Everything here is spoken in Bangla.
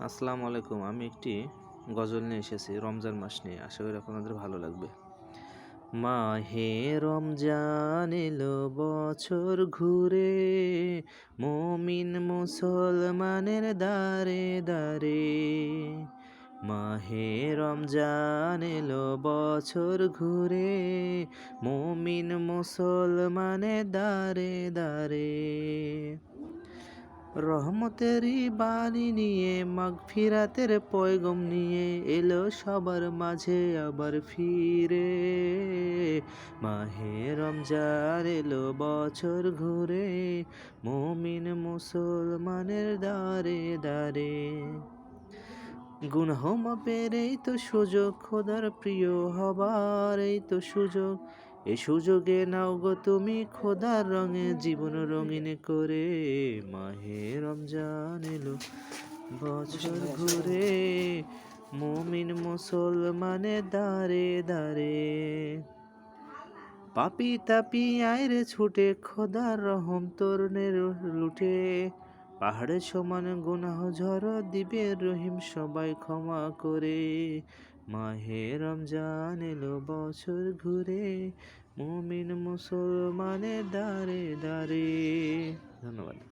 আসসালামু আলাইকুম। আমি একটি গজল নিয়ে এসেছি রমজান মাস নিয়ে। আশা করি আপনাদের ভালো লাগবে। মাহে রমজান এলো বছর ঘুরে, মুমিন মুসলমানের দাঁড়ে দাঁড়ে। মাহে রমজান এলো বছর ঘুরে, মুমিন মুসলমানের দাঁড়ে দাঁড়ে। রহমতেরই বাণী নিয়ে মাগফিরাতের পয়গম নিয়ে এলো সবার মাঝে আবার ফিরে। মাহে রমজান এলো বছর ঘুরে, মুমিন মুসলমানের দাঁড়ে দাঁড়ে। গুনাহ মাপের এই তো সুযোগ, খোদার প্রিয় হবার এই তো সুযোগ। এই সুযোগে নাও গো তুমি খোদার রঙে জীবন রঙিন করে। মাহে রমজান এলো বছর ঘুরে, মুমিন মুসলমানের দাঁড়ে দাঁড়ে। পাপি তাপি আইরে ছুটে, খোদার রহম তরুণের লুটে। পাহাড়ের সমান গুনাহ ঝড় দিবে রহিম সবাই ক্ষমা করে। মাহে রমজান এলো বছর ঘুরে, মুমিন মুসলমানের দাঁড়ে দাঁড়ে। ধন্যবাদ।